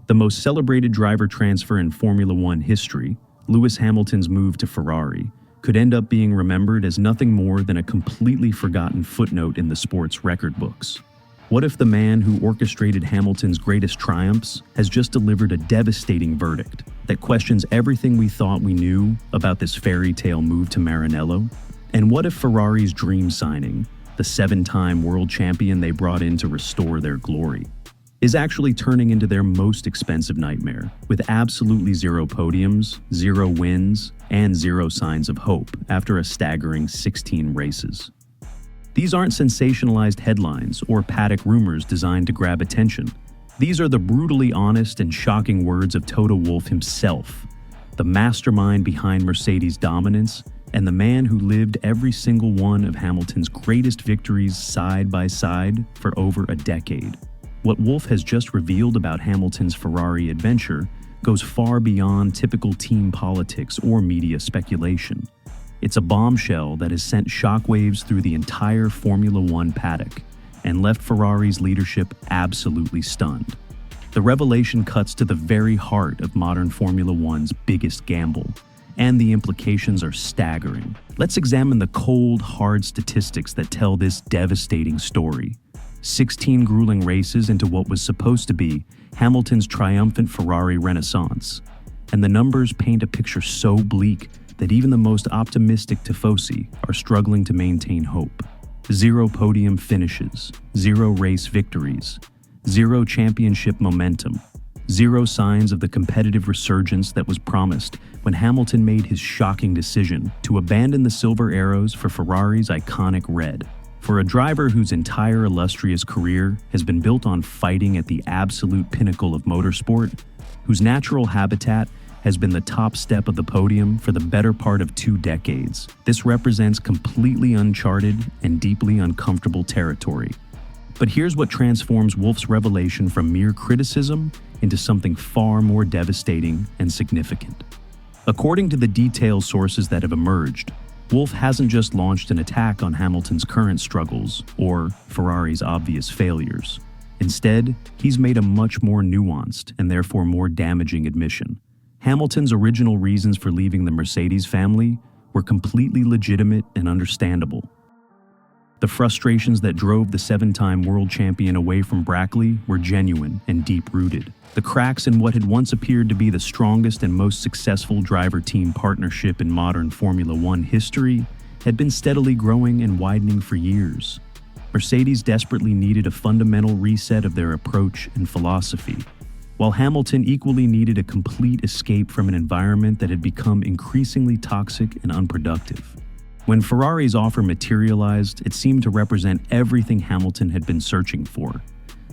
The most celebrated driver transfer in Formula One history, Lewis Hamilton's move to Ferrari, could end up being remembered as nothing more than a completely forgotten footnote in the sport's record books. What if the man who orchestrated Hamilton's greatest triumphs has just delivered a devastating verdict that questions everything we thought we knew about this fairy tale move to Maranello? And what if Ferrari's dream signing, the 7-time world champion they brought in to restore their glory, is actually turning into their most expensive nightmare, with absolutely zero podiums, 0 wins, and 0 signs of hope after a staggering 16 races? These aren't sensationalized headlines or paddock rumors designed to grab attention. These are the brutally honest and shocking words of Toto Wolff himself, the mastermind behind Mercedes' dominance and the man who lived every single one of Hamilton's greatest victories side by side for over a decade. What Wolff has just revealed about Hamilton's Ferrari adventure goes far beyond typical team politics or media speculation. It's a bombshell that has sent shockwaves through the entire Formula One paddock and left Ferrari's leadership absolutely stunned. The revelation cuts to the very heart of modern Formula One's biggest gamble, and the implications are staggering. Let's examine the cold, hard statistics that tell this devastating story. 16 grueling races into what was supposed to be Hamilton's triumphant Ferrari renaissance. And the numbers paint a picture so bleak that even the most optimistic tifosi are struggling to maintain hope. 0 podium finishes, 0 race victories, 0 championship momentum, 0 signs of the competitive resurgence that was promised when Hamilton made his shocking decision to abandon the silver arrows for Ferrari's iconic red. For a driver whose entire illustrious career has been built on fighting at the absolute pinnacle of motorsport, whose natural habitat has been the top step of the podium for the better part of 2 decades, this represents completely uncharted and deeply uncomfortable territory. But here's what transforms Wolff's revelation from mere criticism into something far more devastating and significant. According to the detailed sources that have emerged, Wolff hasn't just launched an attack on Hamilton's current struggles or Ferrari's obvious failures. Instead, he's made a much more nuanced and therefore more damaging admission. Hamilton's original reasons for leaving the Mercedes family were completely legitimate and understandable. The frustrations that drove the 7-time world champion away from Brackley were genuine and deep-rooted. The cracks in what had once appeared to be the strongest and most successful driver-team partnership in modern Formula One history had been steadily growing and widening for years. Mercedes desperately needed a fundamental reset of their approach and philosophy, while Hamilton equally needed a complete escape from an environment that had become increasingly toxic and unproductive. When Ferrari's offer materialized, it seemed to represent everything Hamilton had been searching for: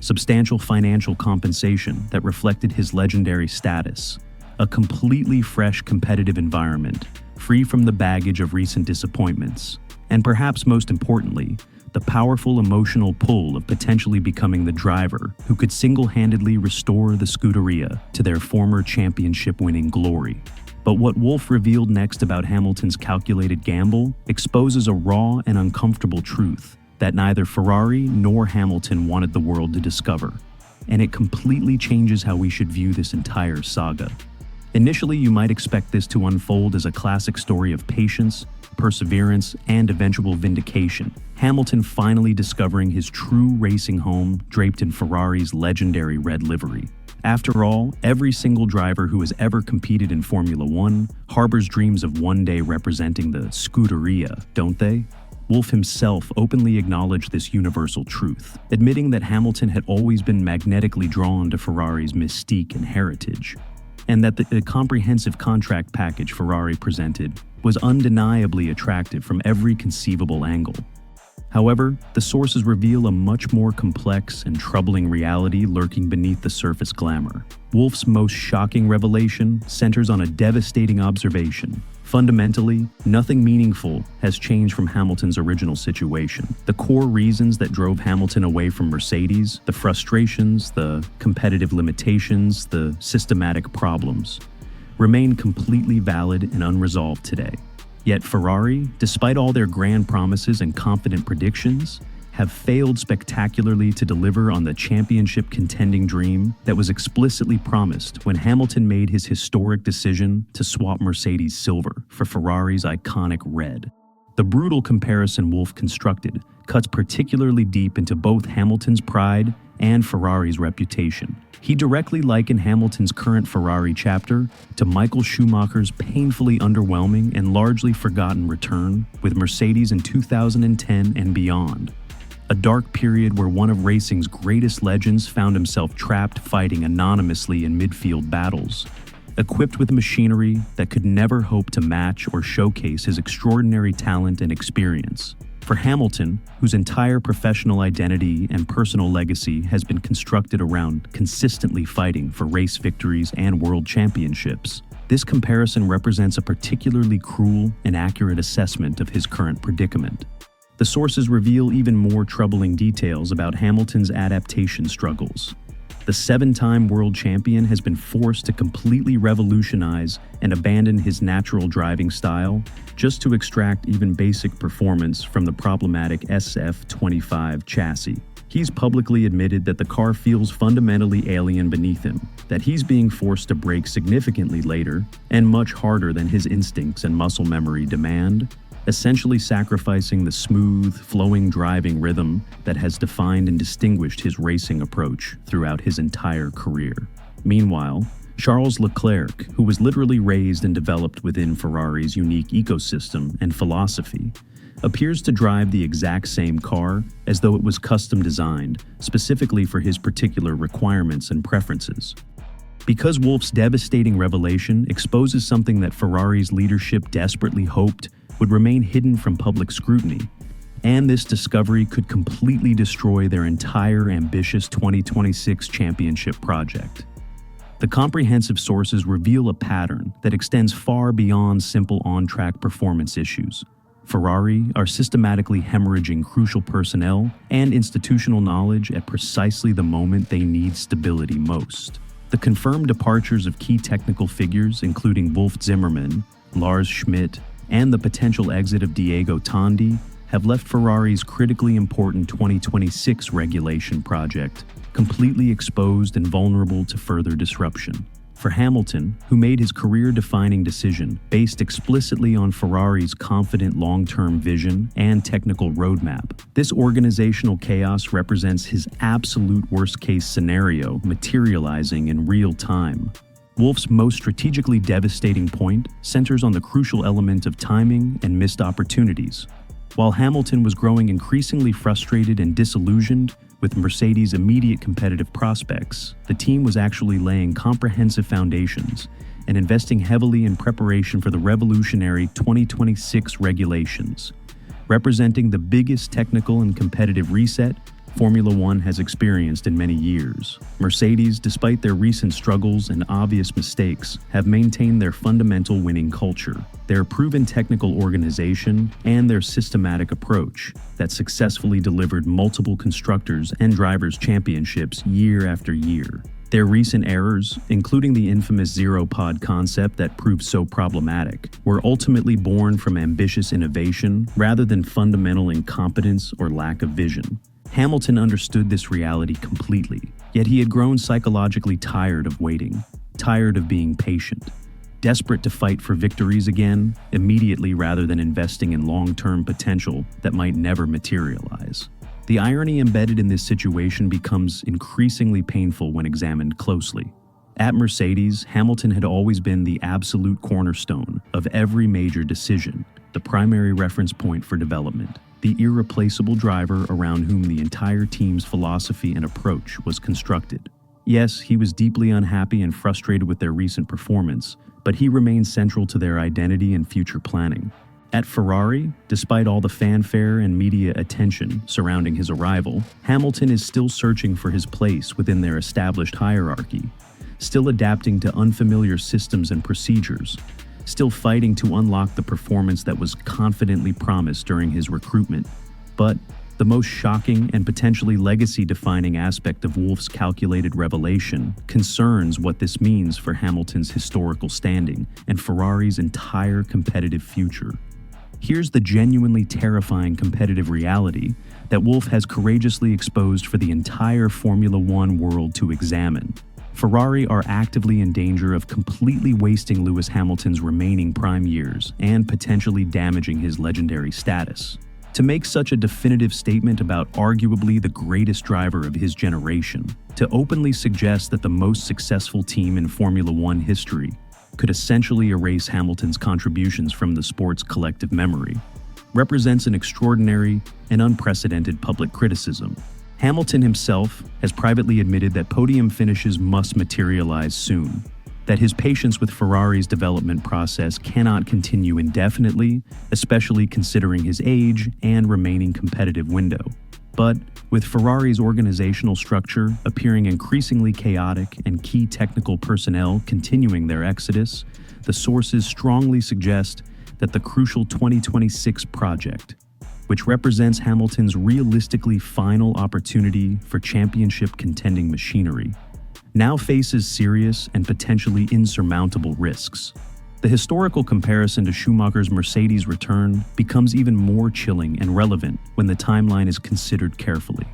substantial financial compensation that reflected his legendary status, a completely fresh competitive environment, free from the baggage of recent disappointments, and perhaps most importantly, the powerful emotional pull of potentially becoming the driver who could single-handedly restore the Scuderia to their former championship-winning glory. But what Wolff revealed next about Hamilton's calculated gamble exposes a raw and uncomfortable truth that neither Ferrari nor Hamilton wanted the world to discover, and it completely changes how we should view this entire saga. Initially, you might expect this to unfold as a classic story of patience, perseverance, and eventual vindication. Hamilton finally discovering his true racing home draped in Ferrari's legendary red livery. After all, every single driver who has ever competed in Formula One harbors dreams of one day representing the Scuderia, don't they? Wolff himself openly acknowledged this universal truth, admitting that Hamilton had always been magnetically drawn to Ferrari's mystique and heritage, and that the comprehensive contract package Ferrari presented was undeniably attractive from every conceivable angle. However, the sources reveal a much more complex and troubling reality lurking beneath the surface glamour. Wolff's most shocking revelation centers on a devastating observation. Fundamentally, nothing meaningful has changed from Hamilton's original situation. The core reasons that drove Hamilton away from Mercedes, the frustrations, the competitive limitations, the systematic problems, remain completely valid and unresolved today. Yet Ferrari, despite all their grand promises and confident predictions, have failed spectacularly to deliver on the championship contending dream that was explicitly promised when Hamilton made his historic decision to swap Mercedes' silver for Ferrari's iconic red. The brutal comparison Wolff constructed cuts particularly deep into both Hamilton's pride and Ferrari's reputation. He directly likened Hamilton's current Ferrari chapter to Michael Schumacher's painfully underwhelming and largely forgotten return with Mercedes in 2010 and beyond. A dark period where one of racing's greatest legends found himself trapped fighting anonymously in midfield battles, equipped with machinery that could never hope to match or showcase his extraordinary talent and experience. For Hamilton, whose entire professional identity and personal legacy has been constructed around consistently fighting for race victories and world championships, this comparison represents a particularly cruel and accurate assessment of his current predicament. The sources reveal even more troubling details about Hamilton's adaptation struggles. The seven-time world champion has been forced to completely revolutionize and abandon his natural driving style just to extract even basic performance from the problematic SF25 chassis. He's publicly admitted that the car feels fundamentally alien beneath him, that he's being forced to brake significantly later and much harder than his instincts and muscle memory demand, essentially sacrificing the smooth, flowing driving rhythm that has defined and distinguished his racing approach throughout his entire career. Meanwhile, Charles Leclerc, who was literally raised and developed within Ferrari's unique ecosystem and philosophy, appears to drive the exact same car as though it was custom designed, specifically for his particular requirements and preferences. Because Wolff's devastating revelation exposes something that Ferrari's leadership desperately hoped would remain hidden from public scrutiny, and this discovery could completely destroy their entire ambitious 2026 championship project. The comprehensive sources reveal a pattern that extends far beyond simple on-track performance issues. Ferrari are systematically hemorrhaging crucial personnel and institutional knowledge at precisely the moment they need stability most. The confirmed departures of key technical figures, including Wolf Zimmermann, Lars Schmidt, and the potential exit of Diego Tondi, have left Ferrari's critically important 2026 regulation project completely exposed and vulnerable to further disruption. For Hamilton, who made his career-defining decision based explicitly on Ferrari's confident long-term vision and technical roadmap, this organizational chaos represents his absolute worst-case scenario materializing in real time. Wolff's most strategically devastating point centers on the crucial element of timing and missed opportunities. While Hamilton was growing increasingly frustrated and disillusioned with Mercedes' immediate competitive prospects, the team was actually laying comprehensive foundations and investing heavily in preparation for the revolutionary 2026 regulations, representing the biggest technical and competitive reset Formula One has experienced in many years. Mercedes, despite their recent struggles and obvious mistakes, have maintained their fundamental winning culture, their proven technical organization, and their systematic approach that successfully delivered multiple constructors and drivers' championships year after year. Their recent errors, including the infamous zero-pod concept that proved so problematic, were ultimately born from ambitious innovation rather than fundamental incompetence or lack of vision. Hamilton understood this reality completely, yet he had grown psychologically tired of waiting, tired of being patient, desperate to fight for victories again, immediately rather than investing in long-term potential that might never materialize. The irony embedded in this situation becomes increasingly painful when examined closely. At Mercedes, Hamilton had always been the absolute cornerstone of every major decision, the primary reference point for development, the irreplaceable driver around whom the entire team's philosophy and approach was constructed. Yes, he was deeply unhappy and frustrated with their recent performance, but he remained central to their identity and future planning. At Ferrari, despite all the fanfare and media attention surrounding his arrival, Hamilton is still searching for his place within their established hierarchy, still adapting to unfamiliar systems and procedures, still fighting to unlock the performance that was confidently promised during his recruitment. But the most shocking and potentially legacy-defining aspect of Wolff's calculated revelation concerns what this means for Hamilton's historical standing and Ferrari's entire competitive future. Here's the genuinely terrifying competitive reality that Wolff has courageously exposed for the entire Formula One world to examine. Ferrari are actively in danger of completely wasting Lewis Hamilton's remaining prime years and potentially damaging his legendary status. To make such a definitive statement about arguably the greatest driver of his generation, to openly suggest that the most successful team in Formula One history could essentially erase Hamilton's contributions from the sport's collective memory, represents an extraordinary and unprecedented public criticism. Hamilton himself has privately admitted that podium finishes must materialize soon, that his patience with Ferrari's development process cannot continue indefinitely, especially considering his age and remaining competitive window. But with Ferrari's organizational structure appearing increasingly chaotic and key technical personnel continuing their exodus, the sources strongly suggest that the crucial 2026 project, which represents Hamilton's realistically final opportunity for championship contending machinery, now faces serious and potentially insurmountable risks. The historical comparison to Schumacher's Mercedes return becomes even more chilling and relevant when the timeline is considered carefully.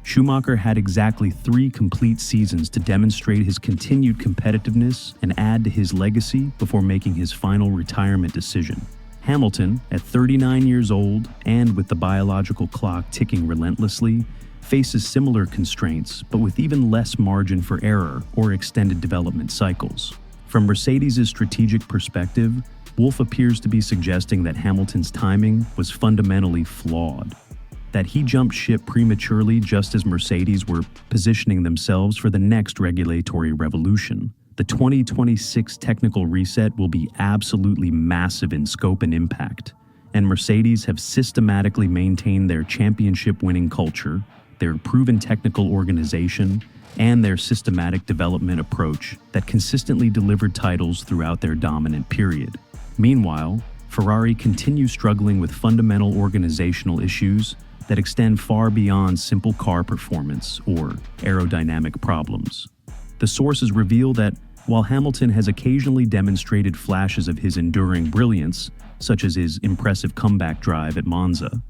Schumacher had exactly 3 complete seasons to demonstrate his continued competitiveness and add to his legacy before making his final retirement decision. Hamilton, at 39 years old and with the biological clock ticking relentlessly, faces similar constraints, but with even less margin for error or extended development cycles. From Mercedes' strategic perspective, Wolff appears to be suggesting that Hamilton's timing was fundamentally flawed, that he jumped ship prematurely just as Mercedes were positioning themselves for the next regulatory revolution. The 2026 technical reset will be absolutely massive in scope and impact, and Mercedes have systematically maintained their championship-winning culture, their proven technical organization, and their systematic development approach that consistently delivered titles throughout their dominant period. Meanwhile, Ferrari continues struggling with fundamental organizational issues that extend far beyond simple car performance or aerodynamic problems. The sources reveal that while Hamilton has occasionally demonstrated flashes of his enduring brilliance, such as his impressive comeback drive at Monza,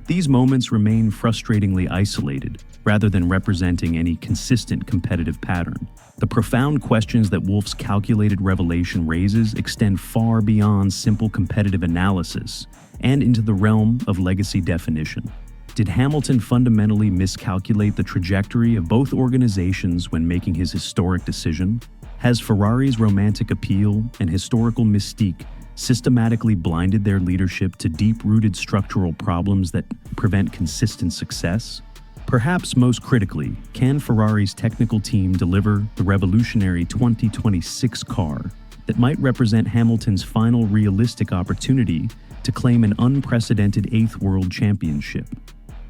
these moments remain frustratingly isolated, rather than representing any consistent competitive pattern. The profound questions that Wolff's calculated revelation raises extend far beyond simple competitive analysis and into the realm of legacy definition. Did Hamilton fundamentally miscalculate the trajectory of both organizations when making his historic decision? Has Ferrari's romantic appeal and historical mystique systematically blinded their leadership to deep-rooted structural problems that prevent consistent success? Perhaps most critically, can Ferrari's technical team deliver the revolutionary 2026 car that might represent Hamilton's final realistic opportunity to claim an unprecedented 8th World Championship?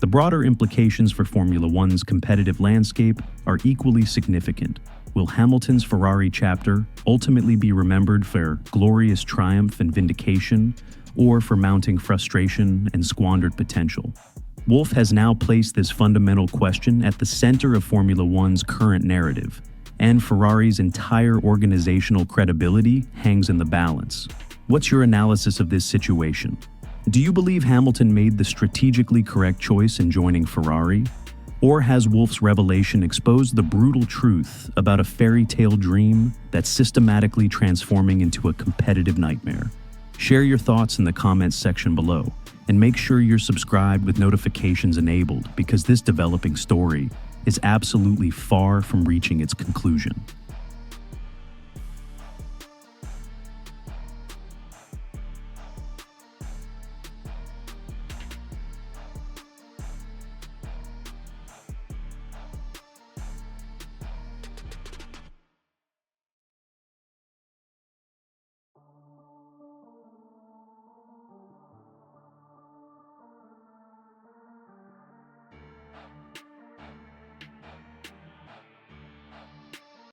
The broader implications for Formula One's competitive landscape are equally significant. Will Hamilton's Ferrari chapter ultimately be remembered for glorious triumph and vindication, or for mounting frustration and squandered potential? Wolff has now placed this fundamental question at the center of Formula One's current narrative, and Ferrari's entire organizational credibility hangs in the balance. What's your analysis of this situation? Do you believe Hamilton made the strategically correct choice in joining Ferrari? Or has Wolff's revelation exposed the brutal truth about a fairy tale dream that's systematically transforming into a competitive nightmare? Share your thoughts in the comments section below, and make sure you're subscribed with notifications enabled, because this developing story is absolutely far from reaching its conclusion.